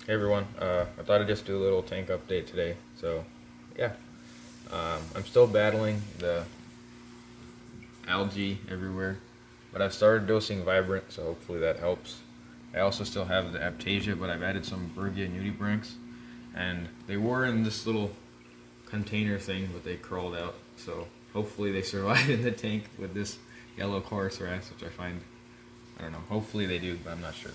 Hey everyone, I thought I'd just do a little tank update today. So, yeah, I'm still battling the algae everywhere, but I've started dosing Vibrant, so hopefully that helps. I also still have the Aptasia, but I've added some Bergia nudibranchs, and they were in this little container thing, but they crawled out, so hopefully they survive in the tank with this yellow chorus wrasse, which I don't know, hopefully they do, but I'm not sure.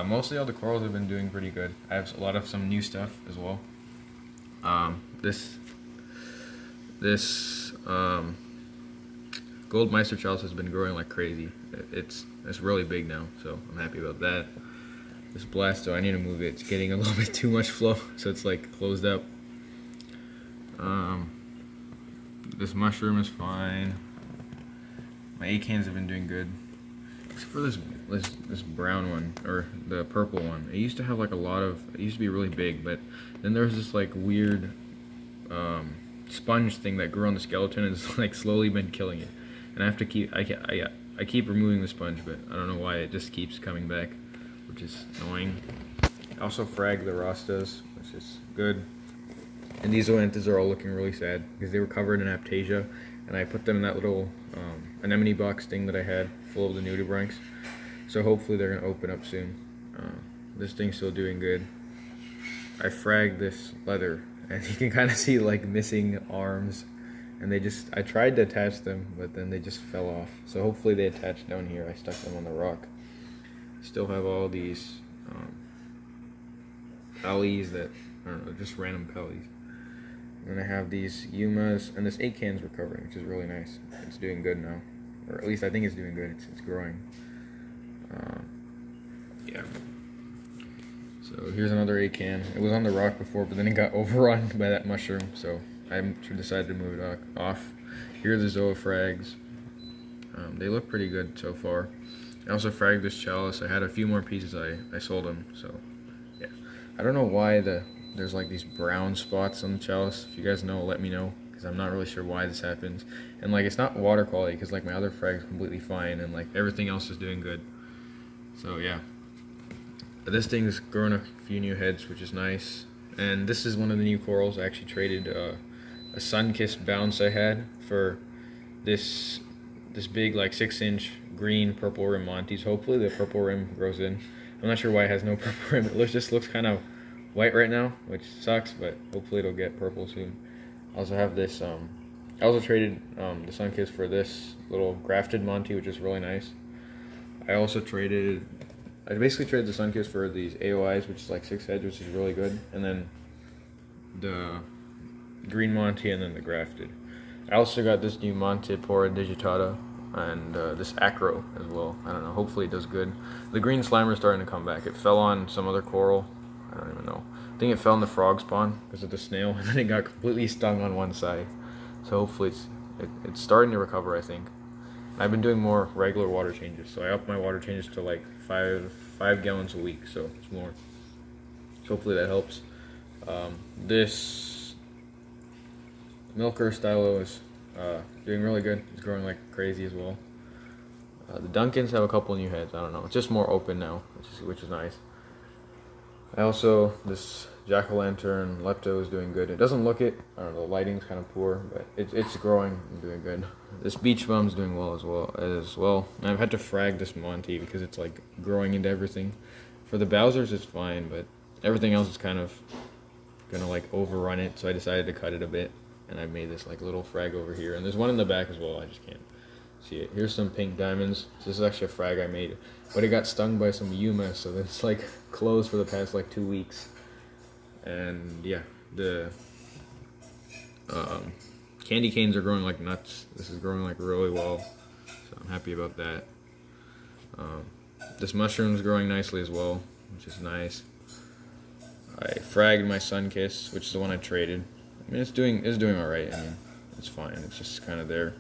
Mostly all the corals have been doing pretty good. I have a lot of some new stuff as well. This gold Meister chalice has been growing like crazy. It's really big now, so I'm happy about that. This blasto, I need to move it. It's getting a little bit too much flow, so it's like closed up. This mushroom is fine. My acans have been doing good. Except for this brown one, or the purple one. It used to have like it used to be really big, but then there was this like weird sponge thing that grew on the skeleton and it's like slowly been killing it. And I have to I keep removing the sponge, but I don't know why it just keeps coming back, which is annoying. I also fragged the rostas, which is good. And these oanthus are all looking really sad because they were covered in Aptasia, and I put them in that little anemone box thing that I had full of the nudibranchs. So hopefully they're gonna open up soon. This thing's still doing good. I fragged this leather, and you can kind of see like missing arms, and I tried to attach them, but then they just fell off. So hopefully they attach down here. I stuck them on the rock. Still have all these pellies that, I don't know, just random pellies. And I have these yumas, and this acan's recovering, which is really nice. It's doing good now, or at least I think it's doing good. It's growing. Yeah. So here's another acan. It was on the rock before, but then it got overrun by that mushroom, so I decided to move it off. Here are the zoophragms. They look pretty good so far. I also fragged this chalice. I had a few more pieces. I sold them. So yeah, I don't know why there's like these brown spots on the chalice. If you guys know, let me know, because I'm not really sure why this happens. And like, it's not water quality, because like my other frag's completely fine, and like everything else is doing good. So yeah, but this thing's grown a few new heads, which is nice. And this is one of the new corals. I actually traded a sun-kissed bounce I had for this big like 6-inch green purple rim Montes. Hopefully the purple rim grows in. I'm not sure why it has no purple rim. It just looks kind of white right now, which sucks, but hopefully it'll get purple soon. I also have this, I also traded the Sunkiss for this little grafted Monty, which is really nice. I basically traded the Sunkiss for these AOIs, which is like 6 heads, which is really good, and then the green Monty, and then the grafted. I also got this new Montipora digitata, and this acro as well. I don't know, hopefully it does good. The green slimer is starting to come back. It fell on some other coral. I don't even know. I think it fell in the frog spawn because of the snail, and then it got completely stung on one side. So hopefully it's starting to recover, I think. I've been doing more regular water changes, so I upped my water changes to like 5 gallons a week, so it's more. So hopefully that helps. This milker stylo is doing really good. It's growing like crazy as well. The Duncans have a couple new heads. I don't know. It's just more open now, which is nice. This jack-o'-lantern lepto is doing good. It doesn't look it. I don't know, the lighting's kind of poor, but it's growing and doing good. This beach bum's doing well as well. And I've had to frag this Monty because it's like growing into everything. For the Bowsers, it's fine, but everything else is kind of gonna like overrun it, so I decided to cut it a bit. And I made this like little frag over here, and there's one in the back as well. I just can't see it. Here's some pink diamonds. This is actually a frag I made, but it got stung by some yuma, so it's like closed for the past like 2 weeks. And yeah, the candy canes are growing like nuts. This is growing like really well, so I'm happy about that. This mushroom's growing nicely as well, which is nice. I fragged my Sunkiss, which is the one I traded. I mean, it's doing alright. I mean, it's fine. It's just kind of there.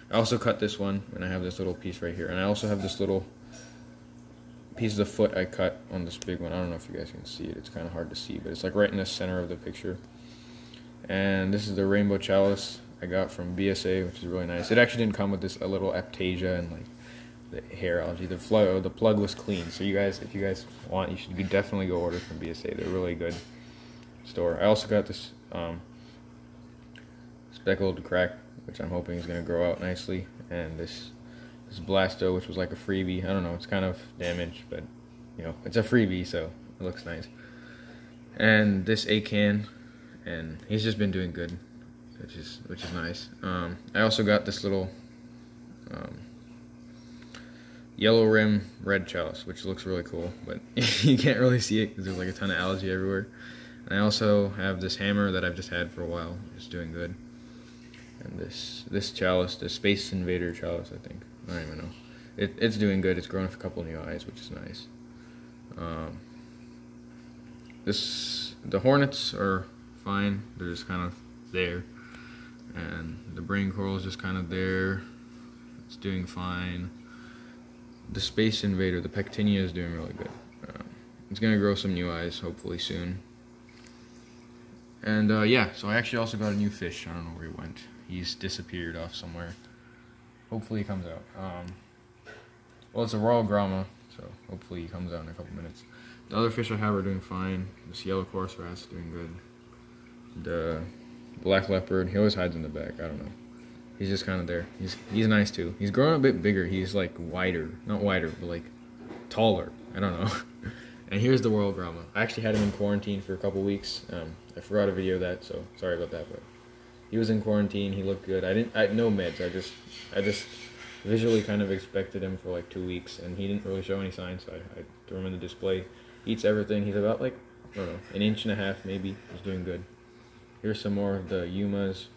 I also cut this one, and I have this little piece right here. And I also have this little piece of the foot I cut on this big one. I don't know if you guys can see it. It's kind of hard to see, but it's like right in the center of the picture. And this is the rainbow chalice I got from BSA, which is really nice. It actually didn't come with this little Aptasia and like the hair algae. The plug was clean. So you guys, if you guys want, you should definitely go order from BSA. They're really good store. I also got this speckled krak, which I'm hoping is going to grow out nicely, and this blasto, which was like a freebie. I don't know, it's kind of damaged, but you know, it's a freebie, so it looks nice. And this acan, and he's just been doing good, which is nice. I also got this little yellow rim red chalice, which looks really cool, but you can't really see it because there's like a ton of algae everywhere. And I also have this hammer that I've just had for a while, it's doing good. And this chalice, the Space Invader chalice, I think. I don't even know. It's doing good. It's grown a couple new eyes, which is nice. The hornets are fine. They're just kind of there. And the brain coral is just kind of there. It's doing fine. The Space Invader, the Pectinia, is doing really good. It's going to grow some new eyes, hopefully soon. And yeah, so I actually also got a new fish. I don't know where he went. He's disappeared off somewhere. Hopefully he comes out. Well, it's a Royal Grama, so hopefully he comes out in a couple minutes. The other fish I have are doing fine. This yellow coarse wrasse is doing good. The black leopard, he always hides in the back. I don't know. He's just kind of there. He's nice too. He's growing a bit bigger. He's like wider, not wider, but like taller. I don't know. And here's the Royal Grama. I actually had him in quarantine for a couple weeks. I forgot to video that, so sorry about that. But he was in quarantine. He looked good. I had no meds. I just visually kind of expected him for like 2 weeks, and he didn't really show any signs. So I threw him in the display. Eats everything. He's about like, I don't know, 1.5 inches maybe. He's doing good. Here's some more of the Yumas.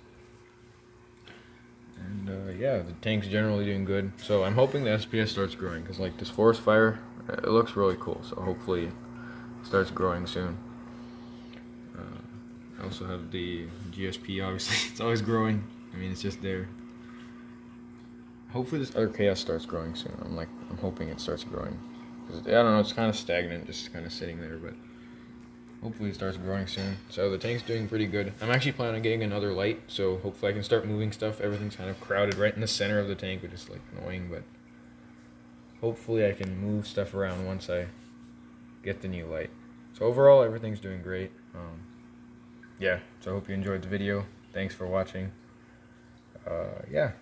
And yeah, the tank's generally doing good. So I'm hoping the SPS starts growing, because like this forest fire, it looks really cool. So hopefully it starts growing soon. I also have the GSP, obviously. It's always growing. I mean, it's just there. Hopefully this other chaos starts growing soon. I'm hoping it starts growing. I don't know, it's kind of stagnant, just kind of sitting there, but hopefully it starts growing soon. So the tank's doing pretty good. I'm actually planning on getting another light, so hopefully I can start moving stuff. Everything's kind of crowded right in the center of the tank, which is like annoying, but hopefully I can move stuff around once I get the new light. So overall, everything's doing great. Yeah, so I hope you enjoyed the video. Thanks for watching. Yeah.